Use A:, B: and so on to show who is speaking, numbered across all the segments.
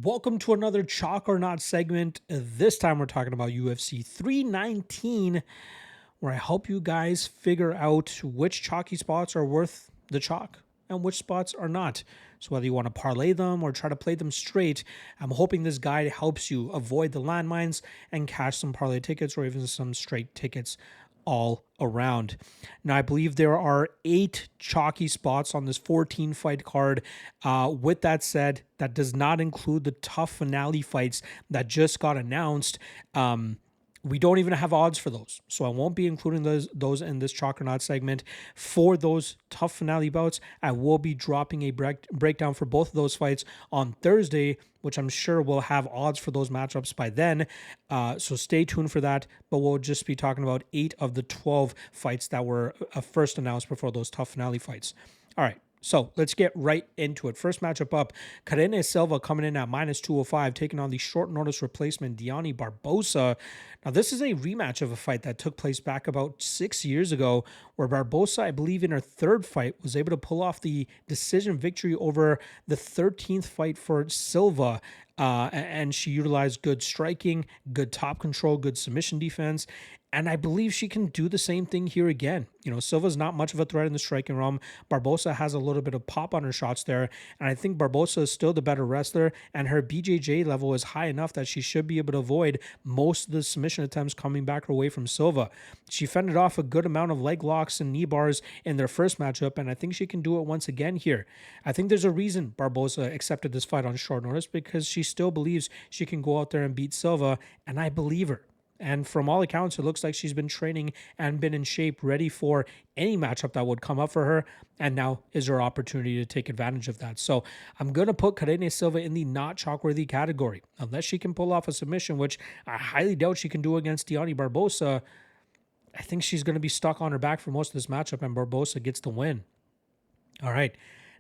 A: Welcome to another Chalk or Not segment. This time we're talking about UFC 319, where I help you guys figure out which chalky spots are worth the chalk and which spots are not. So whether you want to parlay them or try to play them straight, I'm hoping this guide helps you avoid the landmines and cash some parlay tickets or even some straight tickets all around. Now, I believe there are 8 chalky spots on this 14 fight card. With that said, that does not include the tough finale fights that just got announced. We don't even have odds for those, so I won't be including those in this chalk or not segment. For those tough finale bouts, I will be dropping a breakdown for both of those fights on Thursday, which I'm sure will have odds for those matchups by then. So stay tuned for that, but we'll just be talking about 8 of the 12 fights that were first announced before those tough finale fights. All right. So let's get right into it. First matchup up, Silva coming in at -205, taking on the short notice replacement, Barbosa. Now, this is a rematch of a fight that took place back about 6 years ago, where Barbosa, I believe in her third fight, was able to pull off the decision victory over the 13th fight for Silva. And she utilized good striking, good top control, good submission defense. And I believe she can do the same thing here again. You know, Silva's not much of a threat in the striking realm. Barbosa has a little bit of pop on her shots there. And I think Barbosa is still the better wrestler. And her BJJ level is high enough that she should be able to avoid most of the submission attempts coming back her way from Silva. She fended off a good amount of leg locks and knee bars in their first matchup. And I think she can do it once again here. I think there's a reason Barbosa accepted this fight on short notice, because she still believes she can go out there and beat Silva. And I believe her. And from all accounts, it looks like she's been training and been in shape, ready for any matchup that would come up for her. And now is her opportunity to take advantage of that. So I'm going to put Silva in the not chalk-worthy category. Unless she can pull off a submission, which I highly doubt she can do against Barbosa, I think she's going to be stuck on her back for most of this matchup, and Barbosa gets the win. All right.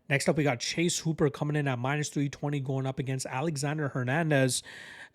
A: Next up, we got Chase Hooper coming in at -320, going up against Alexander Hernandez.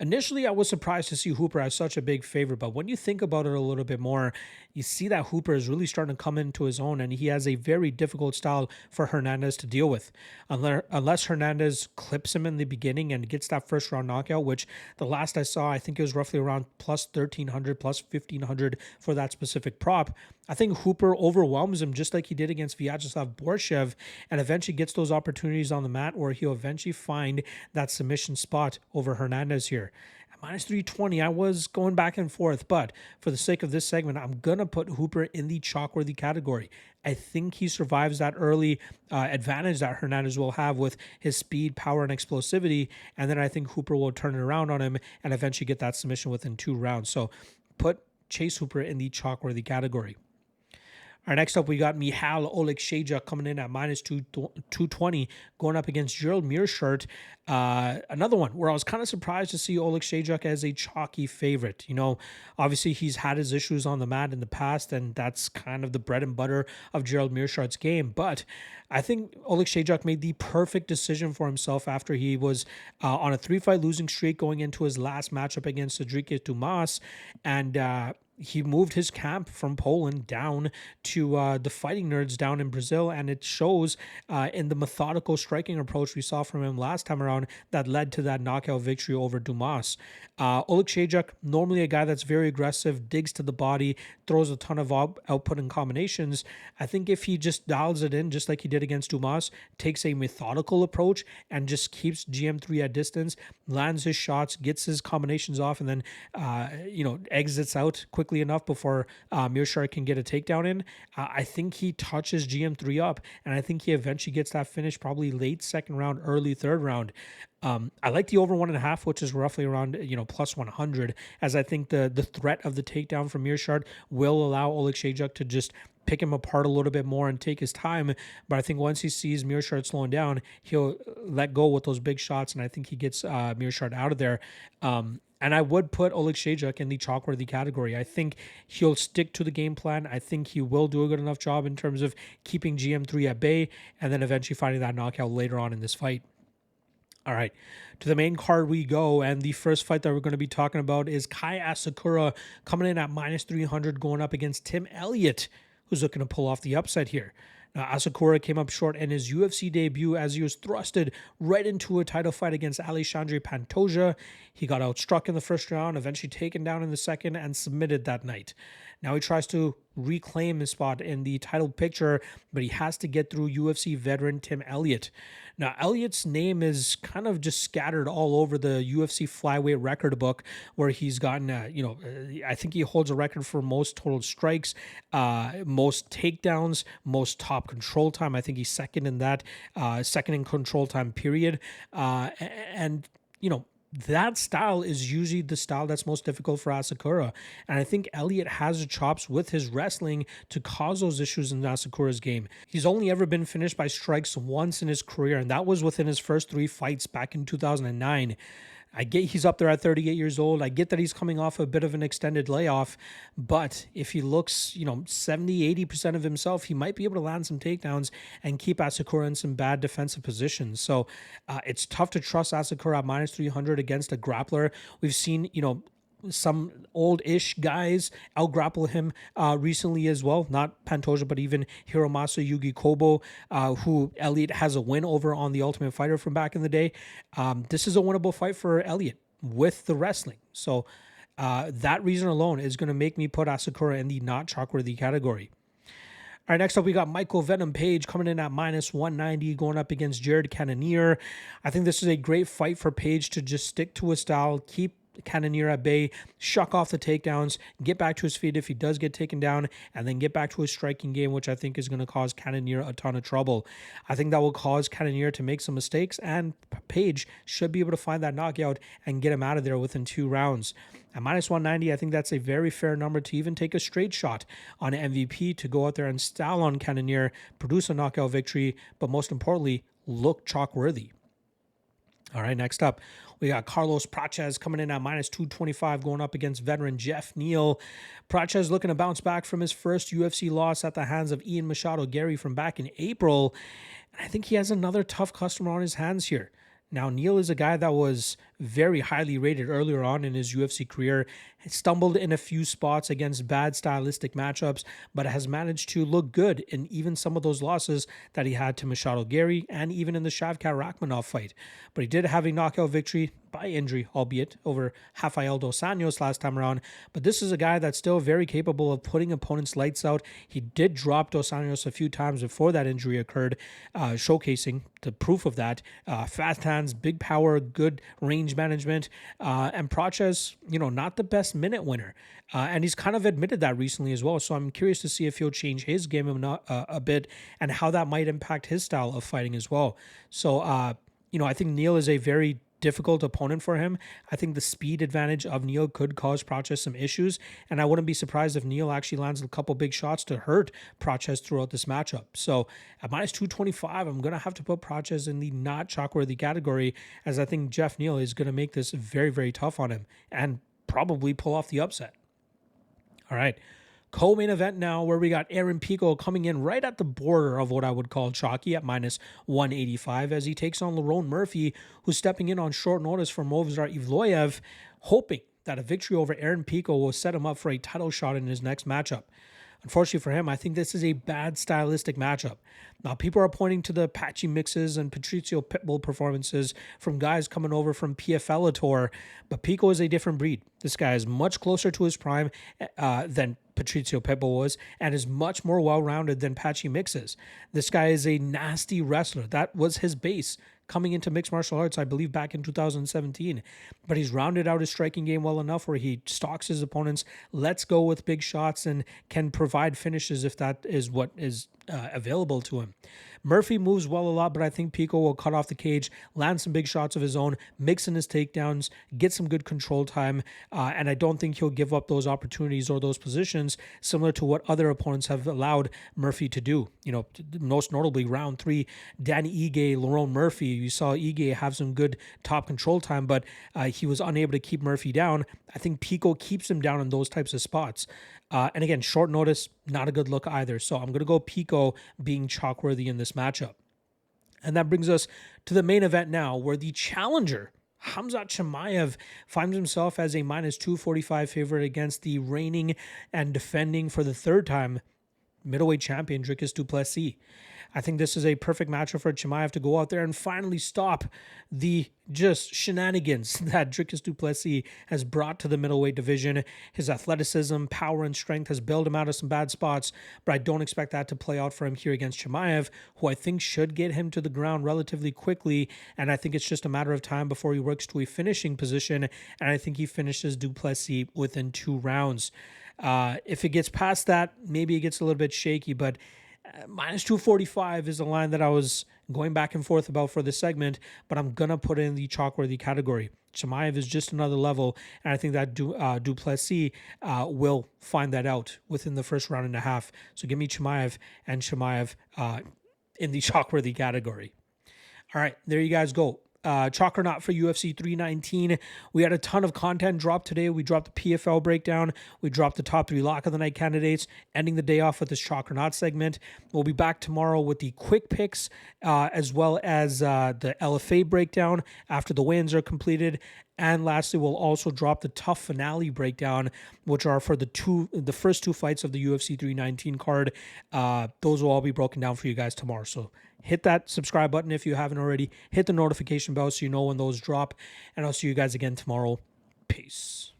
A: Initially, I was surprised to see Hooper as such a big favorite, but when you think about it a little bit more, you see that Hooper is really starting to come into his own, and he has a very difficult style for Hernandez to deal with. Unless Hernandez clips him in the beginning and gets that first round knockout, which the last I saw, I think it was roughly around plus 1,300, plus 1,500 for that specific prop. I think Hooper overwhelms him just like he did against Vyacheslav Borshev, and eventually gets those opportunities on the mat where he'll eventually find that submission spot over Hernandez here. At -320, I was going back and forth, but for the sake of this segment, I'm going to put Hooper in the chalk-worthy category. I think he survives that early advantage that Hernandez will have with his speed, power, and explosivity, and then I think Hooper will turn it around on him and eventually get that submission within 2 rounds. So put Chase Hooper in the chalk-worthy category. All right, next up, we got Oleksiejczuk coming in at -220, going up against Gerald Meerschaert. Another one where I was kind of surprised to see Oleksiejczuk as a chalky favorite. You know, obviously he's had his issues on the mat in the past, and that's kind of the bread and butter of Gerald Meerschaert's game. But I think Oleksiejczuk made the perfect decision for himself after he was on a 3-fight losing streak going into his last matchup against Cedric Dumas, and he moved his camp from Poland down to the Fighting Nerds down in Brazil, and it shows in the methodical striking approach we saw from him last time around that led to that knockout victory over Dumas. Oleksiejczuk, normally a guy that's very aggressive, digs to the body, throws a ton of output and combinations. I think if he just dials it in, just like he did against Dumas, takes a methodical approach and just keeps GM3 at distance, lands his shots, gets his combinations off, and then exits out quickly enough before Meerschaert can get a takedown in, I think he touches GM3 up, and I think he eventually gets that finish probably late second round, early third round. I like the over 1.5, which is roughly around plus 100, as I think the threat of the takedown from Meerschaert will allow Oleksiejczuk to just pick him apart a little bit more and take his time. But I think once he sees Meerschaert slowing down, he'll let go with those big shots, and I think he gets Meerschaert out of there. And I would put Oleksiejczuk in the chalk-worthy category. I think he'll stick to the game plan. I think he will do a good enough job in terms of keeping GM3 at bay and then eventually finding that knockout later on in this fight. All right, to the main card we go, and the first fight that we're going to be talking about is Kai Asakura coming in at -300, going up against Tim Elliott, who's looking to pull off the upset here. Now, Asakura came up short in his UFC debut as he was thrusted right into a title fight against Alexandre Pantoja. He got outstruck in the first round, eventually taken down in the second, and submitted that night. Now he tries to reclaim his spot in the title picture, but he has to get through UFC veteran Tim Elliott. Now, Elliott's name is kind of just scattered all over the UFC flyweight record book, where he's gotten, I think he holds a record for most total strikes, most takedowns, most top control time. I think he's second in that, second in control time period. That style is usually the style that's most difficult for Asakura. And I think Elliott has the chops with his wrestling to cause those issues in Asakura's game. He's only ever been finished by strikes once in his career, and that was within his first 3 fights back in 2009. I get he's up there at 38 years old. I get that he's coming off a bit of an extended layoff, but if he looks, 70-80% of himself, he might be able to land some takedowns and keep Asakura in some bad defensive positions. So it's tough to trust Asakura at minus 300 against a grappler. We've seen, some old-ish guys out-grapple him recently as well. Not Pantoja, but even Hiromasa Yugi Kobo, who Elliott has a win over on The Ultimate Fighter from back in the day. This is a winnable fight for Elliott with the wrestling. So that reason alone is going to make me put Asakura in the not chalk-worthy category. All right, next up, we got Michael Venom Page coming in at minus 190, going up against Jared Cannonier. I think this is a great fight for Page to just stick to his style, keep Cannonier at bay, shuck off the takedowns, get back to his feet if he does get taken down, and then get back to his striking game, which I think is going to cause Cannonier a ton of trouble. I think that will cause Cannonier to make some mistakes, and Page should be able to find that knockout and get him out of there within 2 rounds. At minus 190, I think that's a very fair number to even take a straight shot on MVP, to go out there and style on Cannonier, produce a knockout victory, but most importantly, look chalk-worthy. All right, next up, we got Carlos Prates coming in at minus 225, going up against veteran Jeff Neal. Prates looking to bounce back from his first UFC loss at the hands of Ian Machado Gary from back in April. And I think he has another tough customer on his hands here. Now, Neal is a guy that was very highly rated earlier on in his UFC career. He stumbled in a few spots against bad stylistic matchups, but has managed to look good in even some of those losses that he had to Machado Gary and even in the Shavkat Rakhmonov fight. But he did have a knockout victory by injury, albeit over Rafael Dos Anjos last time around. But this is a guy that's still very capable of putting opponents' lights out. He did drop Dos Anjos a few times before that injury occurred, showcasing the proof of that. Fast hands, big power, good range management, and Prates, not the best minute winner. And he's kind of admitted that recently as well. So I'm curious to see if he'll change his game a bit and how that might impact his style of fighting as well. So, I think Neal is a very difficult opponent for him. I think the speed advantage of Neal could cause Prates some issues, and I wouldn't be surprised if Neal actually lands a couple big shots to hurt Prates throughout this matchup. So at minus 225, I'm going to have to put Prates in the not chalk-worthy category, as I think Jeff Neal is going to make this very, very tough on him and probably pull off the upset. All right. Co-main event now, where we got Aaron Pico coming in right at the border of what I would call chalky at minus 185 as he takes on Lerone Murphy, who's stepping in on short notice for Movsar Evloev, hoping that a victory over Aaron Pico will set him up for a title shot in his next matchup. Unfortunately for him, I think this is a bad stylistic matchup. Now, people are pointing to the patchy mixes and Patricio Pitbull performances from guys coming over from PFL Tour, but Pico is a different breed. This guy is much closer to his prime than Patricio Pitbull was, and is much more well-rounded than Patchy Mixes. This guy is a nasty wrestler. That was his base coming into mixed martial arts, I believe, back in 2017. But he's rounded out his striking game well enough where he stalks his opponents, lets go with big shots, and can provide finishes if that is what is available to him. Murphy moves well a lot, but I think Pico will cut off the cage, land some big shots of his own, mix in his takedowns, get some good control time, and I don't think he'll give up those opportunities or those positions similar to what other opponents have allowed Murphy to do. Most notably round 3, Danny Ige, Lerone Murphy. You saw Ige have some good top control time, but he was unable to keep Murphy down. I think Pico keeps him down in those types of spots. And again, short notice, not a good look either. So I'm going to go Pico being chalk-worthy in this matchup. And that brings us to the main event now, where the challenger, Khamzat Chimaev, finds himself as a minus 245 favorite against the reigning and defending for the third time middleweight champion, Dricus du Plessis. I think this is a perfect matchup for Chimaev to go out there and finally stop the just shenanigans that Dricus du Plessis has brought to the middleweight division. His athleticism, power, and strength has bailed him out of some bad spots, but I don't expect that to play out for him here against Chimaev, who I think should get him to the ground relatively quickly, and I think it's just a matter of time before he works to a finishing position, and I think he finishes du Plessis within 2 rounds. If it gets past that, maybe it gets a little bit shaky, but minus 245 is a line that I was going back and forth about for this segment, but I'm going to put it in the chalkworthy category. Chimaev is just another level, and I think that du Plessis will find that out within the first round and a half. So give me Chimaev and Chimaev in the chalkworthy category. All right, there you guys go. Chalk or not for UFC 319. We had a ton of content drop today. We dropped the PFL breakdown. We dropped the top 3 lock of the night candidates, ending the day off with this chalk or not segment. We'll be back tomorrow with the quick picks as well as the LFA breakdown after the wins are completed. And lastly, we'll also drop the tough finale breakdown, which are for the first 2 fights of the UFC 319 card. Those will all be broken down for you guys tomorrow. So hit that subscribe button if you haven't already. Hit the notification bell so you know when those drop. And I'll see you guys again tomorrow. Peace.